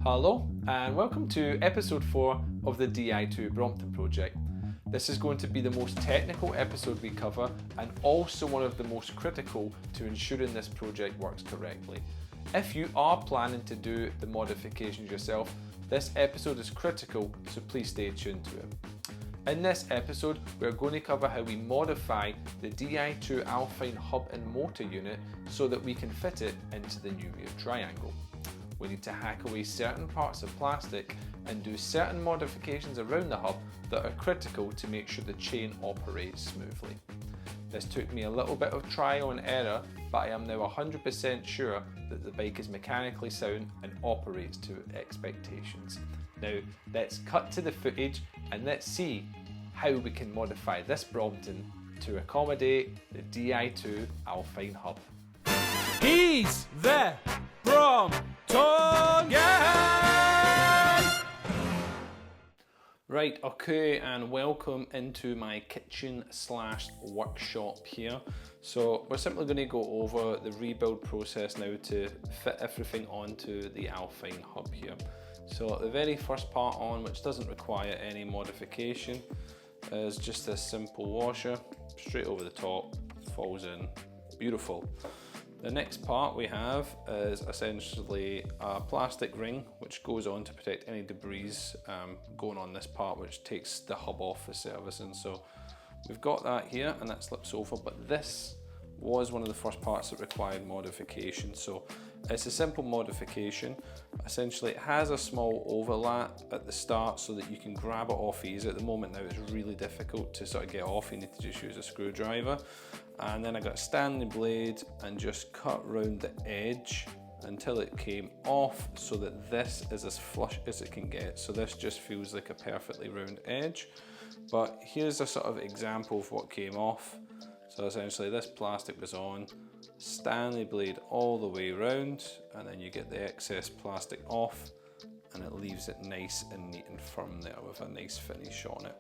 Hello and welcome to episode 4 of the Di2 Brompton project. This is going to be the most technical episode we cover and also one of the most critical to ensuring this project works correctly. If you are planning to do the modifications yourself, this episode is critical, so please stay tuned to it. In this episode, we're going to cover how we modify the Di2 Alfine hub and motor unit so that we can fit it into the new rear triangle. We need to hack away certain parts of plastic and do certain modifications around the hub that are critical to make sure the chain operates smoothly. This took me a little bit of trial and error, but I am now 100% sure that the bike is mechanically sound and operates to expectations. Now let's cut to the footage and let's see how we can modify this Brompton to accommodate the Di2 Alfine hub. He's the Brompton Guy! Right, okay, and welcome into my kitchen / workshop here. So we're simply going to go over the rebuild process now to fit everything onto the Alfine hub here. So the very first part on, which doesn't require any modification, is just this simple washer, straight over the top, falls in, beautiful. The next part we have is essentially a plastic ring which goes on to protect any debris going on this part, which takes the hub off for servicing. So we've got that here and that slips over, but this was one of the first parts that required modification. So it's a simple modification. Essentially it has a small overlap at the start so that you can grab it off easy. At the moment now it's really difficult to sort of get off, you need to just use a screwdriver. And then I got a Stanley blade and just cut round the edge until it came off so that this is as flush as it can get. So this just feels like a perfectly round edge. But here's a sort of example of what came off. So essentially this plastic was on, Stanley blade all the way around, and then you get the excess plastic off and it leaves it nice and neat and firm there with a nice finish on it.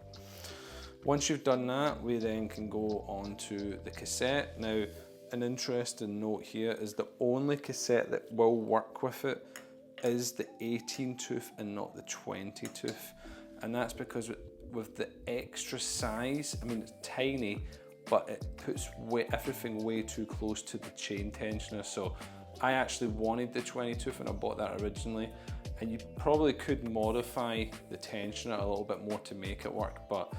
Once you've done that, we then can go on to the cassette. Now, an interesting note here is the only cassette that will work with it is the 18 tooth and not the 20 tooth. And that's because with the extra size, I mean, it's tiny, but it puts everything way too close to the chain tensioner. So I actually wanted the 20 tooth and I bought that originally. And you probably could modify the tensioner a little bit more to make it work, but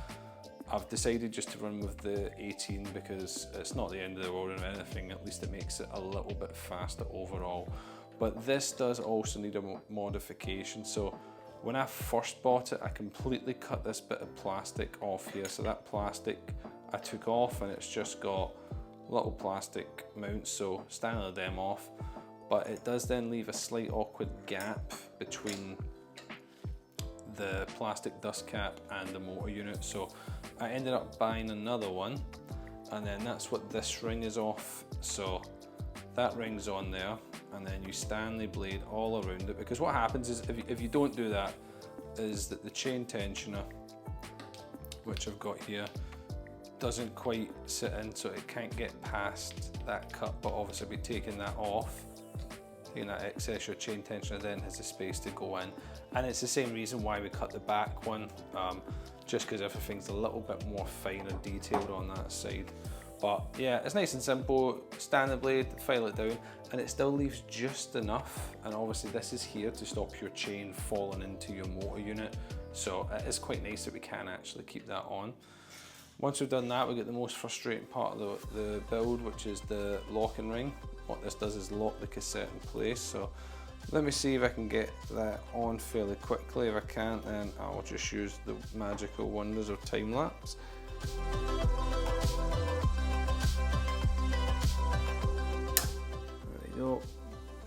I've decided just to run with the 18 because it's not the end of the world or anything, at least it makes it a little bit faster overall. But this does also need a modification. So when I first bought it, I completely cut this bit of plastic off here. So that plastic I took off and it's just got little plastic mounts, so styling them off. But it does then leave a slight awkward gap between the plastic dust cap and the motor unit. So I ended up buying another one, and then that's what this ring is off. So that ring's on there, and then you Stanley blade all around it, because what happens is if you don't do that, is that the chain tensioner, which I've got here, doesn't quite sit in, so it can't get past that cut. But obviously by taking that off, taking that excess, your chain tensioner then has the space to go in. And it's the same reason why we cut the back one, just because everything's a little bit more fine and detailed on that side. But yeah, it's nice and simple. Stanley blade, file it down, and it still leaves just enough. And obviously this is here to stop your chain falling into your motor unit. So it is quite nice that we can actually keep that on. Once we've done that, we get the most frustrating part of the build, which is the locking ring. What this does is lock the cassette in place. So let me see if I can get that on fairly quickly. If I can't, then I'll just use the magical wonders of time lapse. There we go.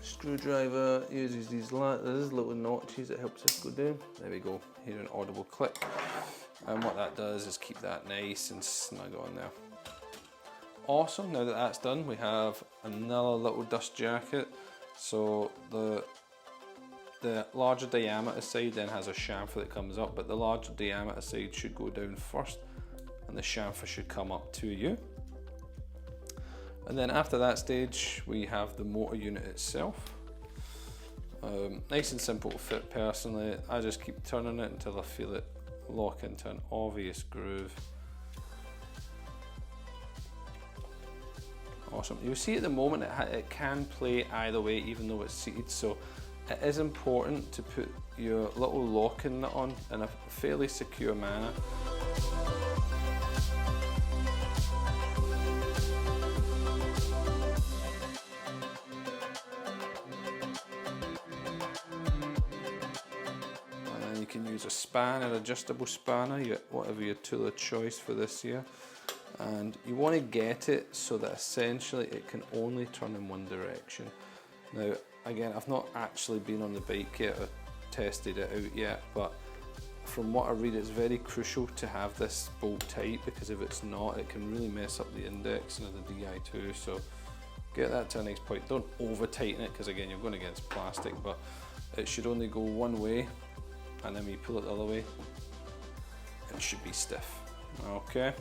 Screwdriver uses these little notches that helps us go down. There we go. Hear an audible click. And what that does is keep that nice and snug on there. Awesome, now that that's done, we have another little dust jacket. So the larger diameter side then has a chamfer that comes up, but the larger diameter side should go down first and the chamfer should come up to you. And then after that stage, we have the motor unit itself. Nice and simple to fit personally. I just keep turning it until I feel it lock into an obvious groove. Awesome. You'll see at the moment it can play either way even though it's seated, so it is important to put your little locking nut on in a fairly secure manner. And then you can use a spanner, adjustable spanner, whatever your tool of choice for this here. And you want to get it so that essentially it can only turn in one direction. Now, again, I've not actually been on the bike yet or tested it out yet, but from what I read, it's very crucial to have this bolt tight, because if it's not, it can really mess up the index and the DI2. So get that to a nice point. Don't over tighten it, because again, you're going against plastic, but it should only go one way, and then when you pull it the other way, it should be stiff. Okay.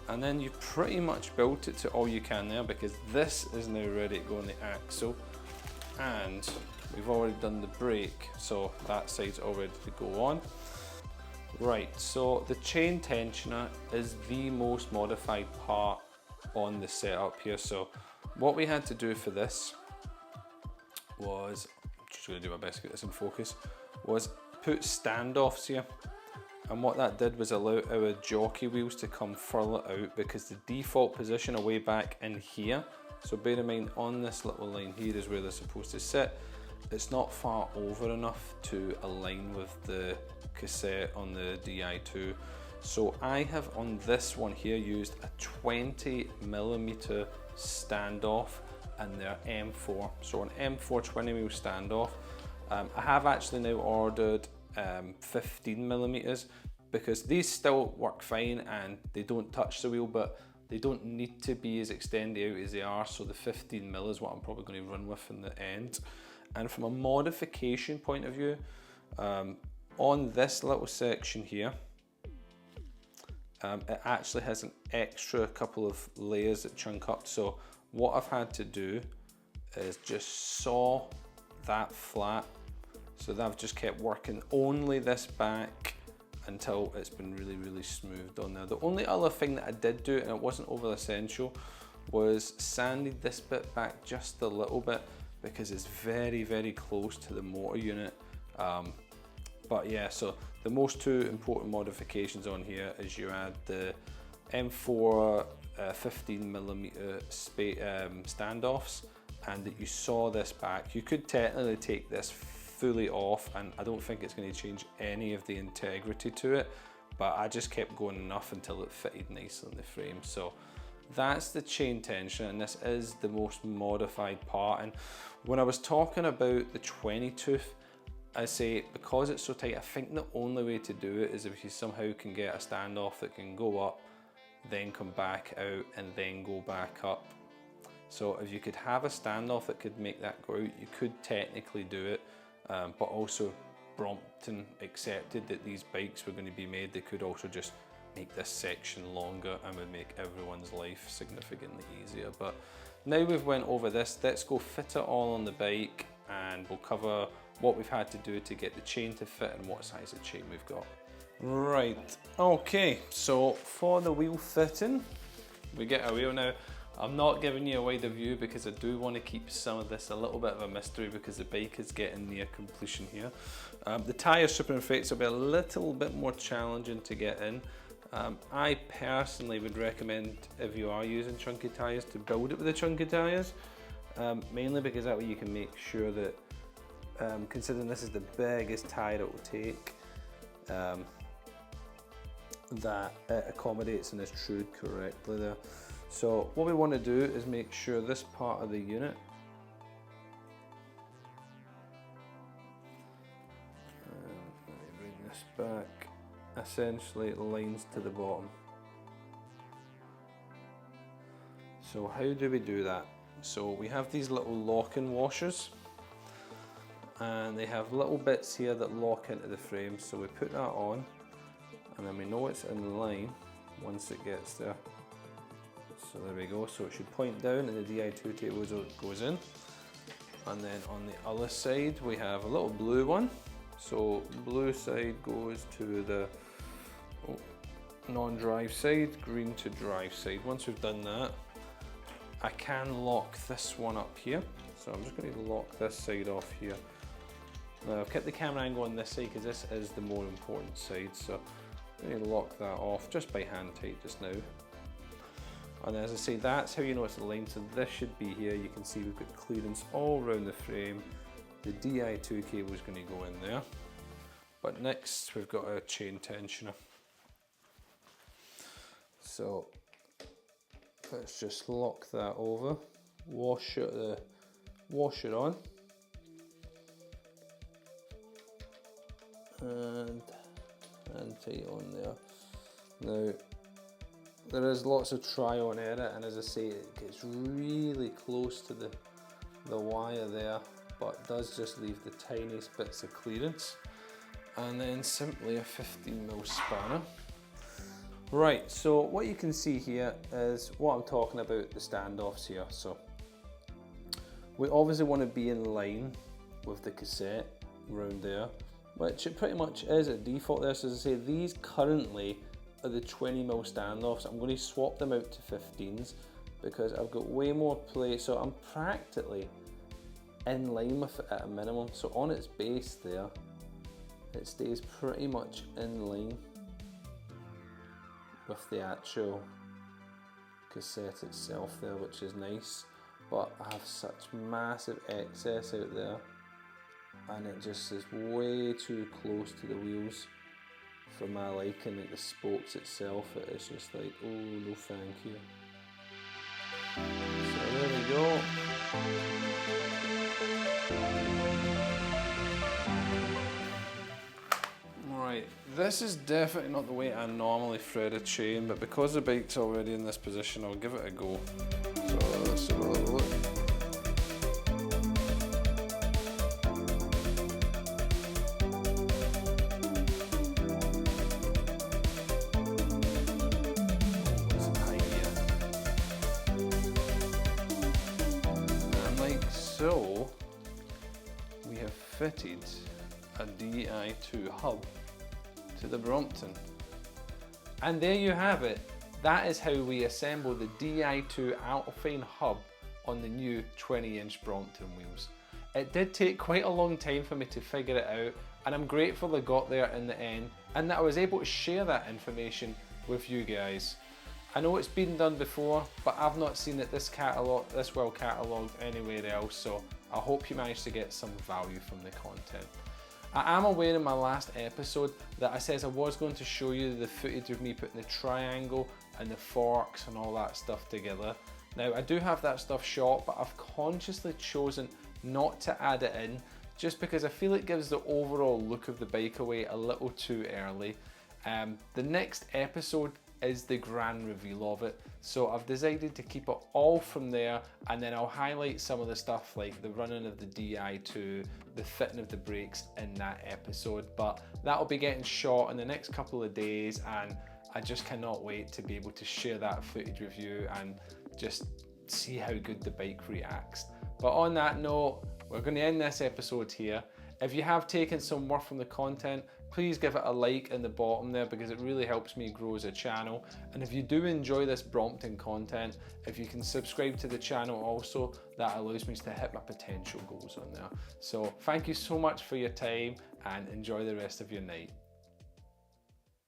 And then you've pretty much built it to all you can there, because this is now ready to go on the axle, and we've already done the brake, so that side's all ready to go on. Right, so the chain tensioner is the most modified part on the setup here. So what we had to do for this was, I'm just going to do my best to get this in focus, was put standoffs here. And what that did was allow our jockey wheels to come further out, because the default position are way back in here. So bear in mind, on this little line here is where they're supposed to sit. It's not far over enough to align with the cassette on the DI2. So I have on this one here used a 20mm standoff, and they're M4. So an M4 20mm standoff. I have actually now ordered 15mm, because these still work fine and they don't touch the wheel, but they don't need to be as extended out as they are. So the 15mm is what I'm probably going to run with in the end. And from a modification point of view, on this little section here, it actually has an extra couple of layers that chunk up. So what I've had to do is just saw that flat. So that I've just kept working only this back until it's been really, really smoothed on there. The only other thing that I did do, and it wasn't overly essential, was sanded this bit back just a little bit, because it's very, very close to the motor unit. But yeah, so the most two important modifications on here is you add the M4 15mm standoffs, and that you saw this back. You could technically take this fully off, and I don't think it's going to change any of the integrity to it, but I just kept going enough until it fitted nicely in the frame. So that's the chain tension, and this is the most modified part. And when I was talking about the 20 tooth, I say, because it's so tight, I think the only way to do it is if you somehow can get a standoff that can go up, then come back out, and then go back up. So if you could have a standoff that could make that go out, you could technically do it. But also Brompton accepted that these bikes were going to be made. They could also just make this section longer and would make everyone's life significantly easier. But now we've went over this, let's go fit it all on the bike, and we'll cover what we've had to do to get the chain to fit and what size of chain we've got. Right, okay, so for the wheel fitting, we get our wheel now. I'm not giving you a wider view because I do want to keep some of this a little bit of a mystery, because the bike is getting near completion here. The tyre superinflates will be a little bit more challenging to get in. I personally would recommend, if you are using chunky tyres, to build it with the chunky tyres, mainly because that way you can make sure that, considering this is the biggest tyre it will take, that it accommodates and is trued correctly there. So what we want to do is make sure this part of the unit let me bring this back, essentially lines to the bottom. So how do we do that? So we have these little lock-in washers, and they have little bits here that lock into the frame. So we put that on, and then we know it's in line once it gets there. So there we go, so it should point down and the DI2 table goes in. And then on the other side, we have a little blue one. So blue side goes to the non-drive side, green to drive side. Once we've done that, I can lock this one up here. So I'm just going to lock this side off here. Now I've kept the camera angle on this side because this is the more important side. So I'm going to lock that off just by hand tight just now. And as I say, that's how you know it's aligned. So this should be here. You can see we've got clearance all around the frame. The Di2 cable is going to go in there. But next we've got a chain tensioner. So let's just lock that over, wash it on, and tight on there. Now there is lots of trial and error, and as I say, it gets really close to the wire there, but does just leave the tiniest bits of clearance. And then simply a 15mm spanner. Right, so what you can see here is what I'm talking about, the standoffs here. So we obviously want to be in line with the cassette around there, which it pretty much is at default there. So as I say, these currently are the 20mm standoffs. I'm going to swap them out to 15s because I've got way more play. So I'm practically in line with it at a minimum. So on its base there, it stays pretty much in line with the actual cassette itself there, which is nice. But I have such massive excess out there, and it just is way too close to the wheels for my liking. Like the spokes itself, it is just like, oh no thank you. So there we go. Right, this is definitely not the way I normally thread a chain, but because the bike's already in this position, I'll give it a go. So let's have a little look. So we have fitted a Di2 hub to the Brompton. And there you have it. That is how we assemble the Di2 Alfine hub on the new 20-inch Brompton wheels. It did take quite a long time for me to figure it out, and I'm grateful I got there in the end and that I was able to share that information with you guys. I know it's been done before, but I've not seen it this well catalogued anywhere else, so I hope you managed to get some value from the content. I am aware in my last episode that I says I was going to show you the footage of me putting the triangle and the forks and all that stuff together. Now I do have that stuff shot, but I've consciously chosen not to add it in just because I feel it gives the overall look of the bike away a little too early. The next episode is the grand reveal of it, so I've decided to keep it all from there, and then I'll highlight some of the stuff like the running of the Di2, the fitting of the brakes in that episode, but that'll be getting shot in the next couple of days, and I just cannot wait to be able to share that footage with you and just see how good the bike reacts. But on that note, we're going to end this episode here. If you have taken some work from the content, please give it a like in the bottom there because it really helps me grow as a channel. And if you do enjoy this Brompton content, if you can subscribe to the channel also, that allows me to hit my potential goals on there. So thank you so much for your time and enjoy the rest of your night.